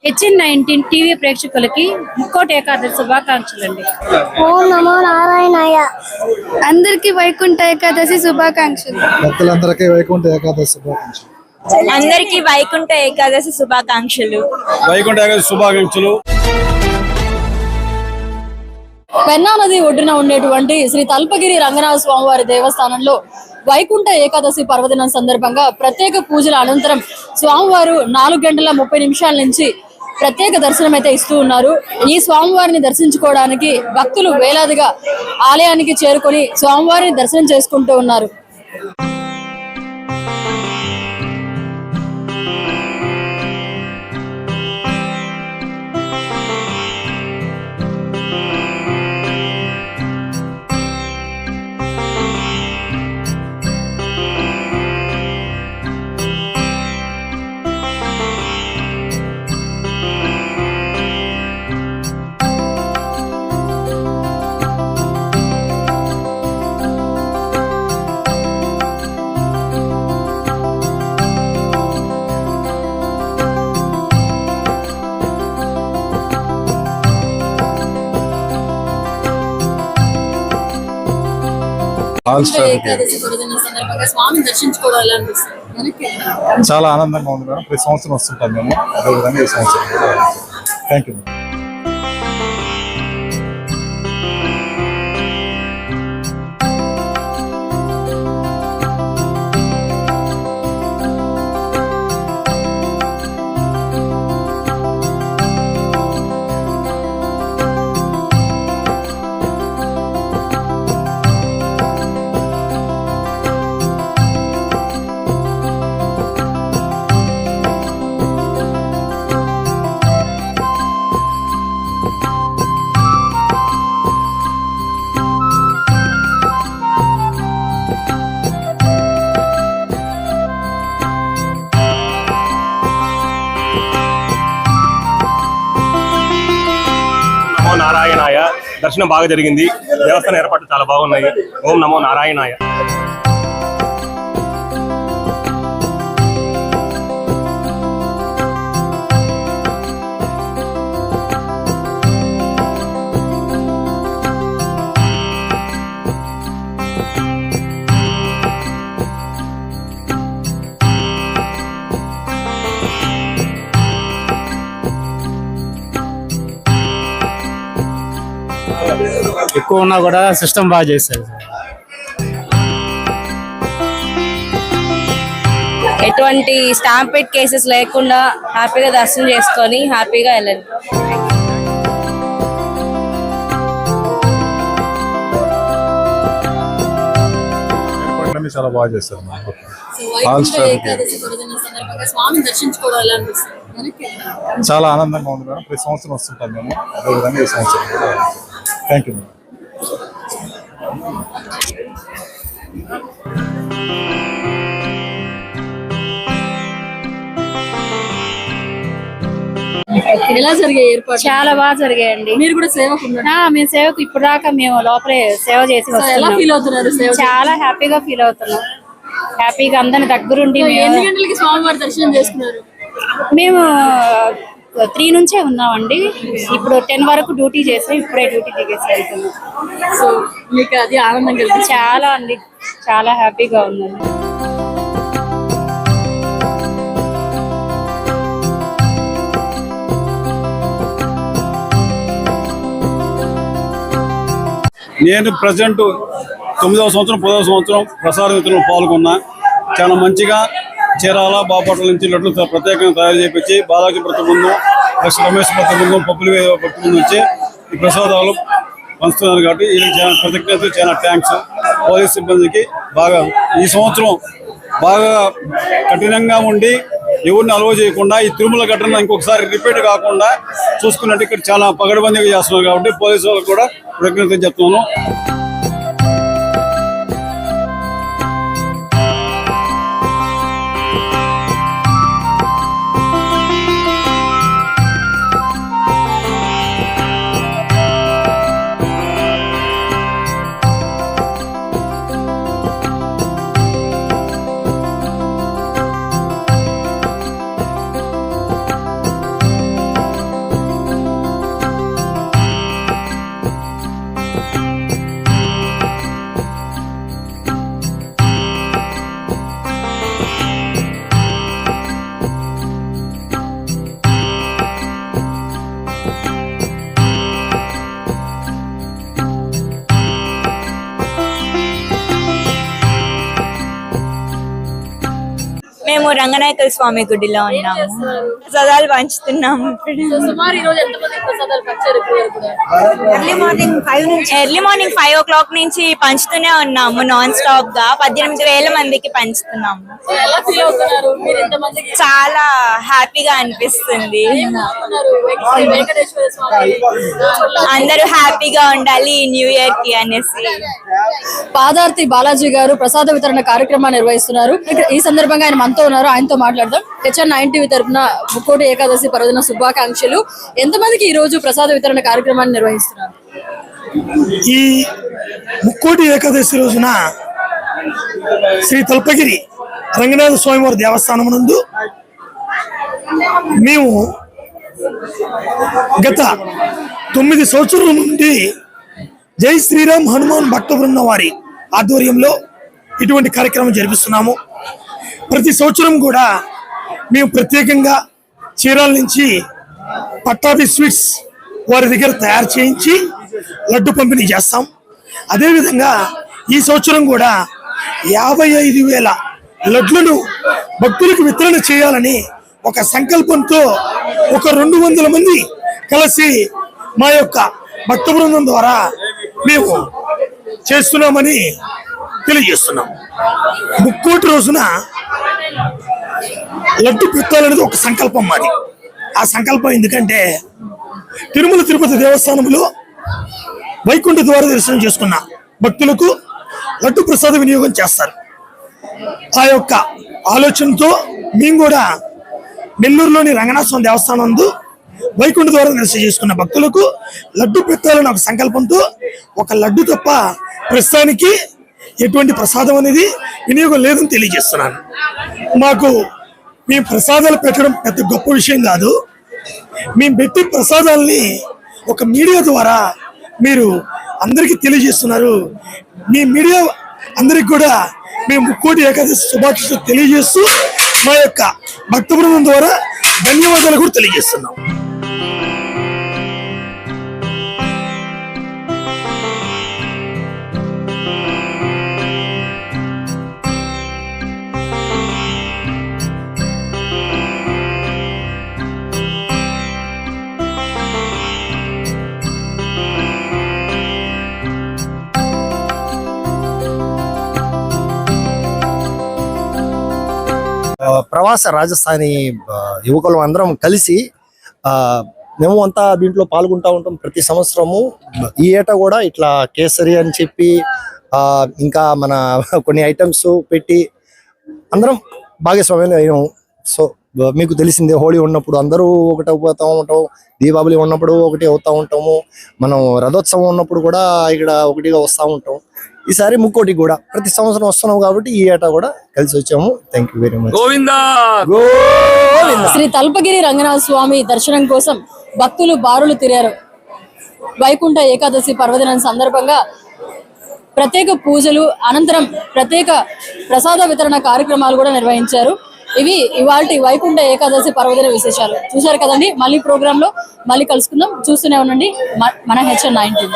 హెచ్ఎన్19 TV ప్రేక్షకులకి ముక్కోటి ఏకాదశి శుభాకాంక్షలండి. ఓం నమో నారాయణాయ. అందరికి వైకుంఠ ఏకాదశి శుభాకాంక్షలు. భక్తులందరికీ వైకుంఠ ఏకాదశి శుభాకాంక్షలు. అందరికి వైకుంఠ ఏకాదశి శుభాకాంక్షలు. వైకుంఠ ఏకాదశి శుభాకాంక్షలు. పెన్నా నది ఒడ్డున ఉండేటువంటి శ్రీ తల్పగిరి రంగనాథ స్వామివారి దేవస్థానంలో వైకుంఠ ఏకాదశి పర్వదినం సందర్భంగా ప్రత్యేక పూజల అనంతరం స్వామివారు 4:30 నుంచి ప్రత్యేక దర్శనం అయితే ఇస్తూ ఉన్నారు. ఈ స్వామివారిని దర్శించుకోవడానికి భక్తులు వేలాదిగా ఆలయానికి చేరుకొని స్వామివారిని దర్శనం చేసుకుంటూ ఉన్నారు. చాలా ఆనందంగా ఉంది మేడం. ప్రతి సంవత్సరం వస్తుంటాం మేము. అదేవిధంగా ఈ సంవత్సరం థ్యాంక్ యూ. నారాయణాయ. దర్శనం బాగా జరిగింది. దేవస్థాన ఏర్పాట్లు చాలా బాగున్నాయి. ఓం నమో నారాయణాయ. ఎక్కువ ఉన్నా కూడా సిస్టమ్ బాగా చేశారు. ఎటువంటి స్టాంపేడ్ కేసెస్ లేకుండా హ్యాపీగా దర్శనం చేసుకొని హ్యాపీగా వెళ్ళండి. చాలా బాగా చేశారు. చాలా ఆనందంగా ఉంది మేడం. ప్రతి సంవత్సరం వస్తుంటాం మేము. అదేవిధంగా ఈ సంవత్సరం థ్యాంక్ యూ. ఎలా జరిగాయి ఏర్పాటు? చాలా బాగా జరిగాయండి. మీరు కూడా సేవకు ఉన్నారు? మేము సేవకు ఇప్పుడు దాకా మేము లోపలే సేవ చేసి ఎలా వస్తున్నాం. ఫీల్ అవుతున్నారు? చాలా హ్యాపీగా ఫీల్ అవుతున్నాం. హ్యాపీగా అందరిని దగ్గరుండి ఎన్ని గంటలకి స్వామివారి దర్శనం చేసుకున్నారు? మేము 3 నుంచే ఉన్నామండి. ఇప్పుడు 10 వరకు డ్యూటీ చేసాం. ఇప్పుడే డ్యూటీ దిగేసి వెళ్తున్నాం. సో మీకు అది ఆనందం కలిగింది? చాలా అండి, చాలా హ్యాపీగా ఉందండి. నేను ప్రజెంట్ 9వ సంవత్సరం 10వ సంవత్సరం ప్రసాద వితరణలో పాల్గొన్నా. చాలా మంచిగా చీరాల బాపట్ల నుంచి లడ్లు ప్రత్యేకంగా తయారు చేయించి బాలాజీ బృందం, రమేష్ బృందం, పప్పులు బృందం వచ్చి ఈ ప్రసాదాలు పంచుతున్నారు. కాబట్టి వీళ్ళకి చాలా కృతజ్ఞతలు, చాలా థ్యాంక్స్. పోలీస్ సిబ్బందికి బాగా ఈ సంవత్సరం బాగా కఠినంగా ఉండి ఎవరిని అలవ చేయకుండా ఈ తిరుమల ఘటన ఇంకొకసారి రిపీట్ కాకుండా చూసుకున్నట్టు ఇక్కడ చాలా పగడబందీగా చేస్తున్నారు. కాబట్టి పోలీసు వాళ్ళకి కూడా కృతజ్ఞతలు చెప్తున్నాను. మేము రంగనాయకుల స్వామి గుడిలో ఉన్నాము. ప్రసాదాలు పంచుతున్నాము ఇప్పుడు. సుమారు ఈ రోజు ఎంతమంది ప్రసాదాలు పంచారు ఇప్పుడు వరకు కూడా? ఎర్లీ మార్నింగ్ 5 o'clock నుంచి పంచుతూనే ఉన్నాము నాన్ స్టాప్ గా. 18,000 మందికి పంచుతున్నాము. సో ఎలా ఫీల్ అవుతున్నారు మీరు ఎంతమందికి? చాలా హ్యాపీగా అనిపిస్తుంది. వెంకటేశ్వర స్వామి అందరూ హ్యాపీగా ఉండాలి ఈ న్యూ ఇయర్ కి అనేసి. పాదార్తి బాలాజీ గారు ప్రసాద వితరణ కార్యక్రమాన్ని నిర్వహిస్తున్నారు. ఈ సందర్భంగా ఆయన మనతో ఉన్నారు, ఆయనతో మాట్లాడదాం. HN9 TV తరపున ముక్కోటి ఏకాదశి పర్వదిన శుభాకాంక్షలు. ఎంతమందికి ఈ రోజు ప్రసాద వితరణ కార్యక్రమాన్ని నిర్వహిస్తున్నారు? ఈ ముక్కోటి ఏకాదశి రోజున శ్రీ తల్పగిరి రంగనాథ స్వామివారి దేవస్థానం నందు మేము గత 9 సంవత్సరాల నుండి జై శ్రీరామ్ హనుమాన్ భక్త బృందం వారి ఆధ్వర్యంలో ఇటువంటి కార్యక్రమం జరిపిస్తున్నాము. ప్రతి సంవత్సరం కూడా మేము ప్రత్యేకంగా చీరాల నుంచి పట్టాభి స్వీట్స్ వారి దగ్గర తయారు చేయించి లడ్డు పంపిణీ చేస్తాం. అదేవిధంగా ఈ సంవత్సరం కూడా 55,000 లడ్లను భక్తులకు వితరణ చేయాలని ఒక సంకల్పంతో ఒక 200 మంది కలిసి మా యొక్క భక్త బృందం ద్వారా మేము చేస్తున్నామని తెలియజేస్తున్నాం. ముక్కోటి రోజున లడ్డు పెట్టాలనేది ఒక సంకల్పం మాది. ఆ సంకల్పం ఎందుకంటే తిరుమల తిరుపతి దేవస్థానంలో వైకుంఠ ద్వార దర్శనం చేసుకున్న భక్తులకు లడ్డు ప్రసాద వినియోగం చేస్తారు. ఆ యొక్క ఆలోచనతో మేము కూడా నెల్లూరులోని రంగనాథ స్వామి దేవస్థానం నందు వైకుంఠ ద్వార దర్శనం చేసుకున్న భక్తులకు లడ్డు పెట్టాలని ఒక సంకల్పంతో ఒక లడ్డు తప్ప ప్రస్తుతానికి ఎటువంటి ప్రసాదం అనేది వినియోగం లేదని తెలియజేస్తున్నాను. మాకు మేము ప్రసాదాలు పెట్టడం పెద్ద గొప్ప విషయం కాదు. మేము పెట్టే ప్రసాదాలని ఒక మీడియా ద్వారా మీరు అందరికీ తెలియజేస్తున్నారు. మీ మీడియా అందరికి కూడా మేము ముక్కోటి ఏకాదశి శుభాకాంక్షలు తెలియజేస్తూ మా యొక్క భక్త బృందం ద్వారా ధన్యవాదాలు కూడా తెలియజేస్తున్నాం. ప్రవాస రాజస్థానీ యువకులు అందరం కలిసి మేము అంతా దీంట్లో పాల్గొంటూ ఉంటాం ప్రతి సంవత్సరము. ఈ ఏటా కూడా ఇట్లా కేసరి అని చెప్పి ఇంకా మన కొన్ని ఐటమ్స్ పెట్టి అందరం భాగస్వామ్యం అయినాం. సో మీకు తెలిసిందే, హోళీ ఉన్నప్పుడు అందరూ ఒకటి అవుతూ ఉంటాం, దీపావళి ఉన్నప్పుడు ఒకటి అవుతూ ఉంటాము, మనం రథోత్సవం ఉన్నప్పుడు కూడా ఇక్కడ ఒకటిగా వస్తూ ఉంటాం. ఈసారి ముక్కోటి కూడా ప్రతి సంవత్సరం వస్తున్నాం కాబట్టి ఈ ఏటా కూడా కలిసి వచ్చాము. Thank you very much. Shri Talpagiri Ranganatha Swamy దర్శనం కోసం భక్తులు బారులు తిరిగారు. వైకుంఠ ఏకాదశి పర్వదినం సందర్భంగా ప్రత్యేక పూజలు అనంతరం ప్రత్యేక ప్రసాద వితరణ కార్యక్రమాలు కూడా నిర్వహించారు. ఇవి ఇవాల్టి వైకుంఠ ఏకాదశి పర్వదిన విశేషాలు. చూశారు కదండి. మళ్ళీ ప్రోగ్రామ్ లో మళ్ళీ కలుసుకుందాం. చూస్తూనే ఉండండి మన HN9 TV.